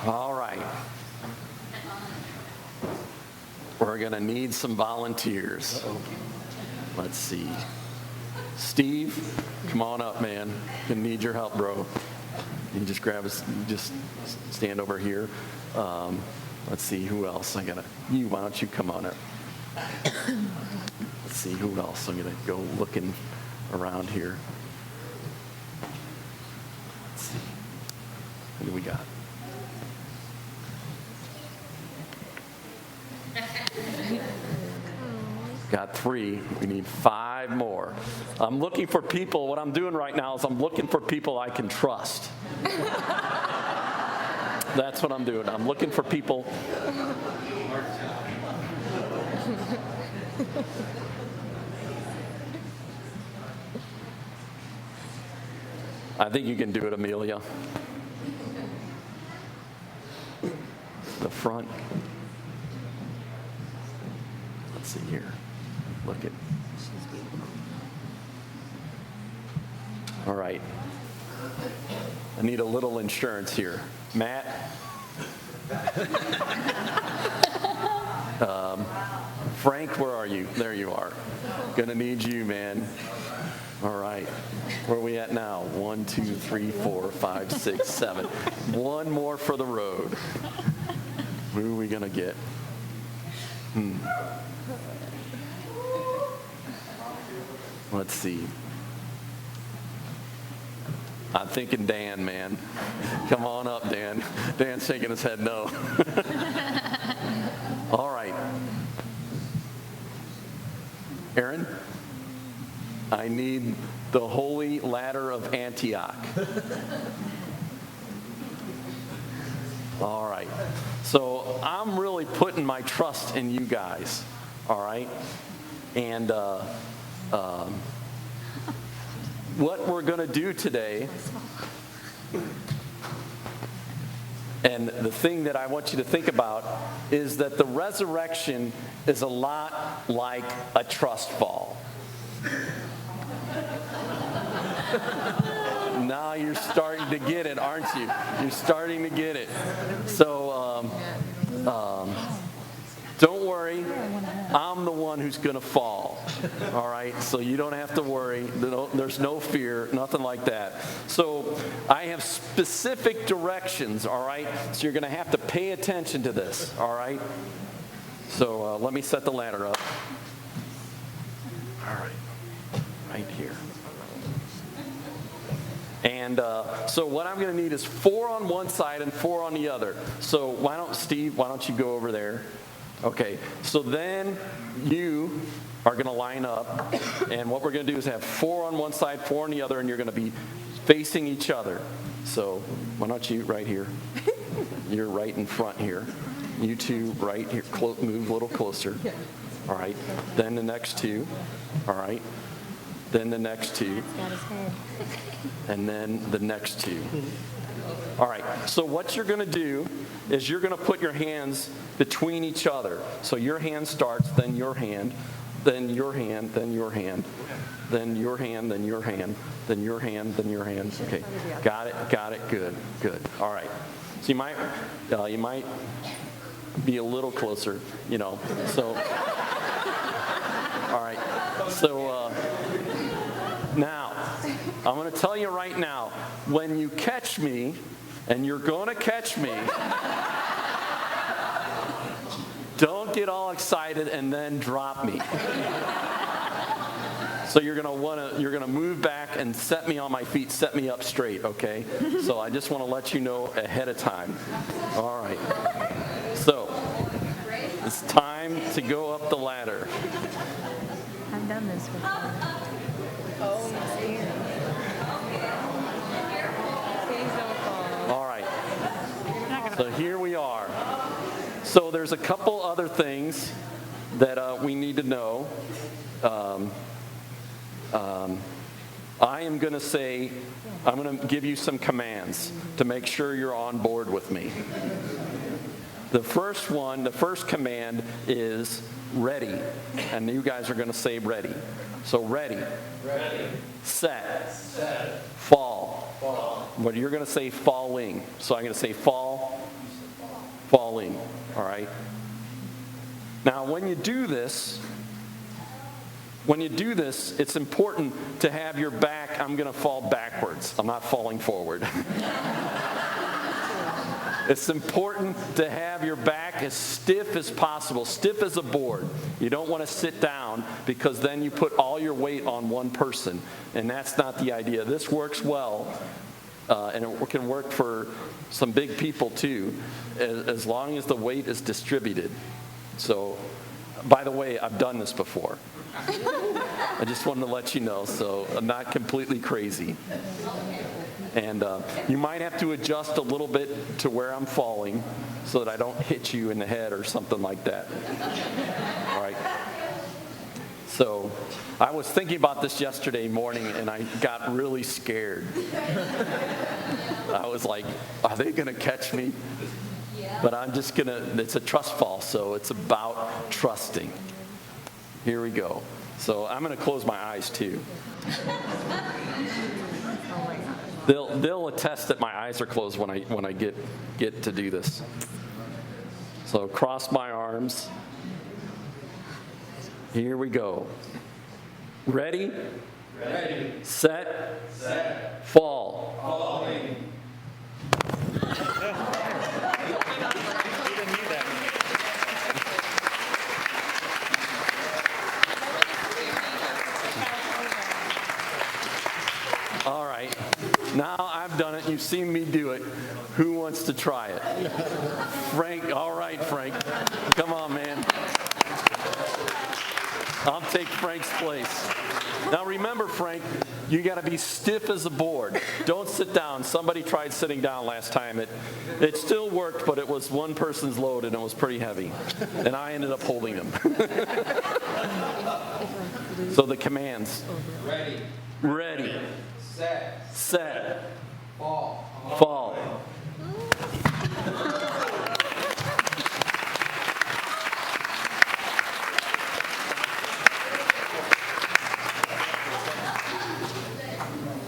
All right. We're going to need some volunteers. Let's see. Steve, come on up, man. Gonna need your help, bro. You just grab us, just stand over here. Let's see, who else? Why don't you come on up? Let's see, who else? I'm gonna go looking around here. Let's see. Who do we got? Got 3. We need 5 more. I'm looking for people. What I'm doing right now is I'm looking for people I can trust. That's what I'm doing. I'm looking for people. I think you can do it, Amelia. The front. Let's see here. Look at. All right. I need a little insurance here. Matt. Frank, where are you? There you are. Gonna need you, man. All right. Where are we at now? 1, 2, 3, 4, 5, 6, 7. One more for the road. Who are we gonna get? Let's see. I'm thinking Dan, man. Come on up, Dan. Dan's shaking his head no. All right. Aaron, I need the Holy Ladder of Antioch. All right. So I'm really putting my trust in you guys. All right. And what we're going to do today, and the thing that I want you to think about, is that the resurrection is a lot like a trust fall. Now you're starting to get it, aren't you? You're starting to get it. So don't worry, I'm the one who's going to fall. All right, so you don't have to worry. There's no fear, nothing like that. So I have specific directions, all right? So you're going to have to pay attention to this, all right? So let me set the ladder up. All right, right here. And so what I'm going to need is 4 on one side and 4 on the other. So why don't you go over there? Okay, so then you are going to line up, and what we're going to do is have 4 on one side, 4 on the other, and you're going to be facing each other. So why don't you right here? You're right in front here. You two right here. Move a little closer. All right. Then the next 2. All right. Then the next 2. And then the next 2. All right, so what you're going to do is you're going to put your hands between each other. So your hand starts, then your hand, then your hand, then your hand, then your hand, then your hand, then your hand, then your hand. Okay, got it, good. All right, so you might be a little closer, so. All right, so now, I'm going to tell you right now, when you catch me, and you're going to catch me, don't get all excited and then drop me. So you're going to move back and set me on my feet, set me up straight, okay? So I just want to let you know ahead of time. All right. So it's time to go up the ladder. I've done this before. All right. So here we are. So there's a couple other things that we need to know. I'm going to give you some commands to make sure you're on board with me. The first command is ready. And you guys are going to say ready. So ready. Set. Fall. But you're going to say falling. So I'm going to say fall. right? Now, when you do this, it's important to have your back. I'm going to fall backwards. I'm not falling forward. It's important to have your back as stiff as possible, stiff as a board. You don't want to sit down because then you put all your weight on one person, and that's not the idea. This works well, and it can work for some big people too, as long as the weight is distributed. So, by the way, I've done this before. I just wanted to let you know, so I'm not completely crazy. And you might have to adjust a little bit to where I'm falling so that I don't hit you in the head or something like that. All right. So I was thinking about this yesterday morning, and I got really scared. I was like, are they going to catch me? But I'm just going to, it's a trust fall, so it's about trusting. Here we go. So I'm going to close my eyes too. They'll attest that my eyes are closed when I get to do this. So cross my arms. Here we go. Ready? Ready. Set. Set. Fall. Falling. All right. Now I've done it. You've seen me do it. Who wants to try it? Frank. All right, Frank. Come on, man. I'll take Frank's place. Now remember, Frank, you got to be stiff as a board. Don't sit down. Somebody tried sitting down last time. It still worked, but it was one person's load, and it was pretty heavy. And I ended up holding him. So the commands. Ready. Ready. Set. Set. Fall. Fall.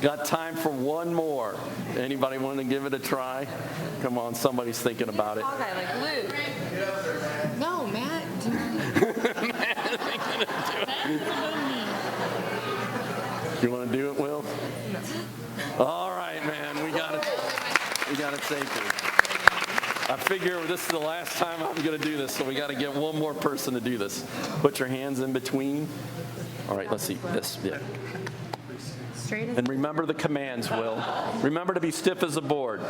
Got time for one more. Anybody want to give it a try? Come on, somebody's thinking about it. Tall guy like Luke. No, Matt. You want to do it, Will? No. All right, man. We got to take it. I figure this is the last time I'm going to do this, so we got to get one more person to do this. Put your hands in between. All right, let's see. This, yeah. Straight as And remember the commands, Will. Remember to be stiff as a board.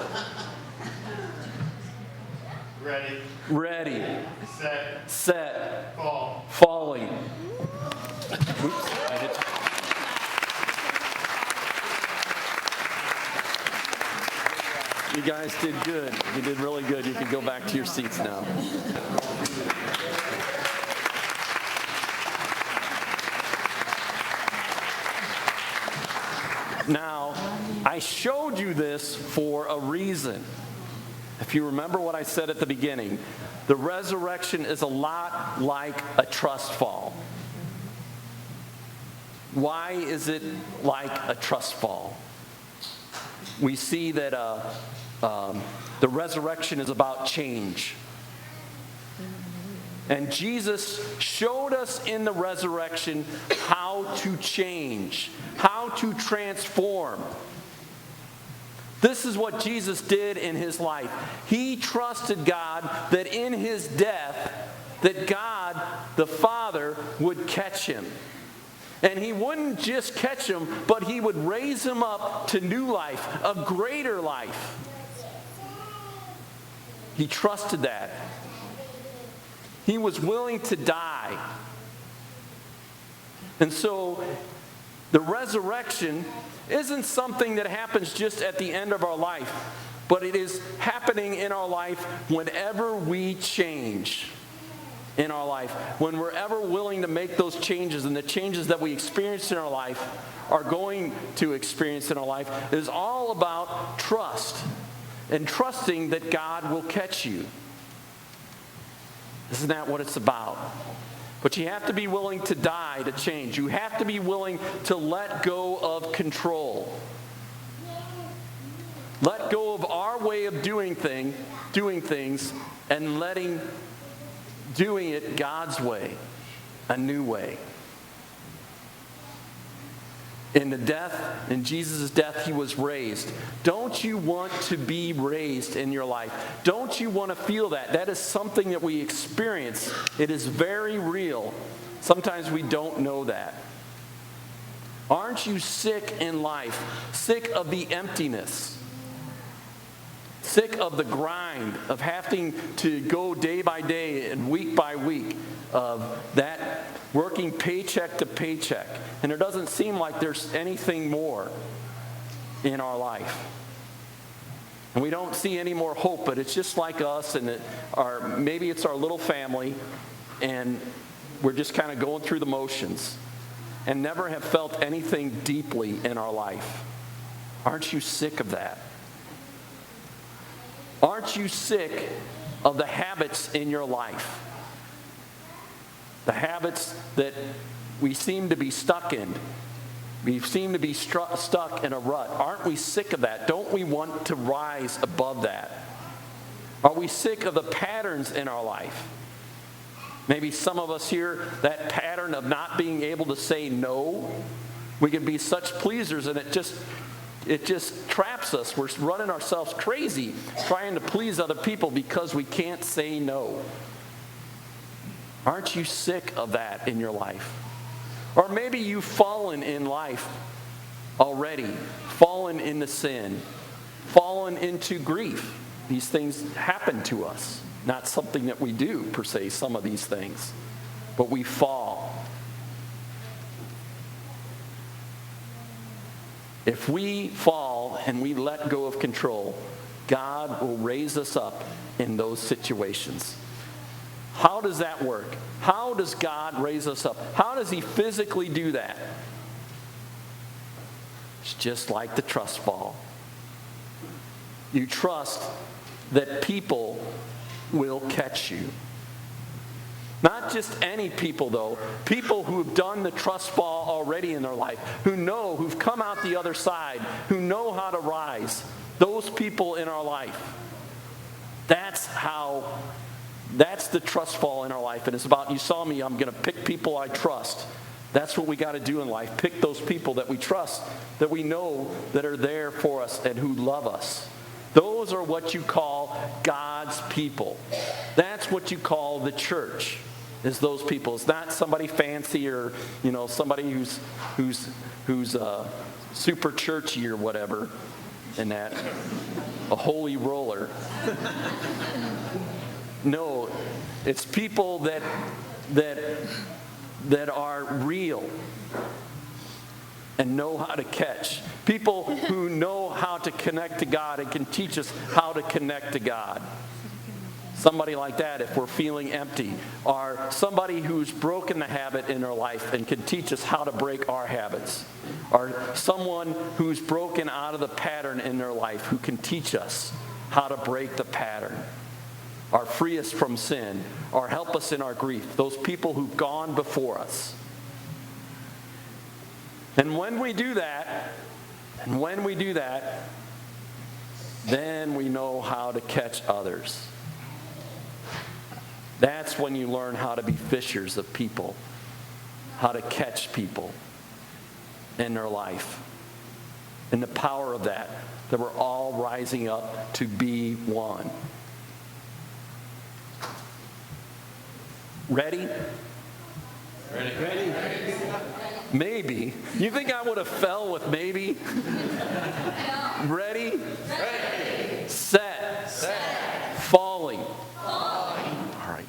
Ready. Ready. Set. Set. Fall. Falling. Oops, I hit you. You guys did good. You did really good. You can go back to your seats now. Now, I showed you this for a reason. If you remember what I said at the beginning, the resurrection is a lot like a trust fall. Why is it like a trust fall? We see that the resurrection is about change. And Jesus showed us in the resurrection how to change, how to transform. This is what Jesus did in his life. He trusted God that in his death, that God, the Father, would catch him. And he wouldn't just catch him, but he would raise him up to new life, a greater life. He trusted that. He was willing to die. And so the resurrection isn't something that happens just at the end of our life, but it is happening in our life whenever we change in our life. When we're ever willing to make those changes, and the changes that we experience in our life are going to experience in our life, is all about trust and trusting that God will catch you. Isn't that what it's about? But you have to be willing to die to change. You have to be willing to let go of control. Let go of our way of doing things and letting doing it God's way, a new way. In Jesus' death, he was raised. Don't you want to be raised in your life? Don't you want to feel that? That is something that we experience. It is very real. Sometimes we don't know that. Aren't you sick in life? Sick of the emptiness? Sick of the grind, of having to go day by day and week by week, of that working paycheck to paycheck. And it doesn't seem like there's anything more in our life. And we don't see any more hope, but it's just like us, and maybe it's our little family, and we're just kind of going through the motions and never have felt anything deeply in our life. Aren't you sick of that? Aren't you sick of the habits in your life? The habits that we seem to be stuck in. We seem to be stuck in a rut. Aren't we sick of that? Don't we want to rise above that? Are we sick of the patterns in our life? Maybe some of us here, that pattern of not being able to say no. We can be such pleasers, and it just traps us. We're running ourselves crazy trying to please other people because we can't say no. Aren't you sick of that in your life? Or maybe you've fallen in life already, fallen into sin, fallen into grief. These things happen to us. Not something that we do, per se, some of these things. But we fall. If we fall and we let go of control, God will raise us up in those situations. How does that work? How does God raise us up? How does he physically do that? It's just like the trust fall. You trust that people will catch you. Not just any people, though. People who've done the trust fall already in their life, who've come out the other side, who know how to rise. Those people in our life. That's the trust fall in our life. And it's about, you saw me, I'm going to pick people I trust. That's what we got to do in life. Pick those people that we trust, that we know that are there for us and who love us. Those are what you call God's people. That's what you call the church, is those people. It's not somebody fancy or, somebody who's super churchy or whatever, and that, a holy roller. No, it's people that are real and know how to catch. People who know how to connect to God and can teach us how to connect to God. Somebody like that if we're feeling empty. Or somebody who's broken the habit in their life and can teach us how to break our habits. Or someone who's broken out of the pattern in their life who can teach us how to break the pattern. Or free us from sin. Or help us in our grief. Those people who've gone before us. And when we do that, then we know how to catch others. That's when you learn how to be fishers of people, how to catch people in their life. And the power of that we're all rising up to be one. Ready? Ready. Maybe. You think I would have fell with maybe? Ready? Set. Falling. All right.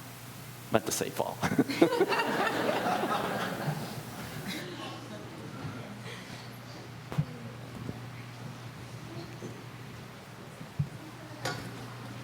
Meant to say fall.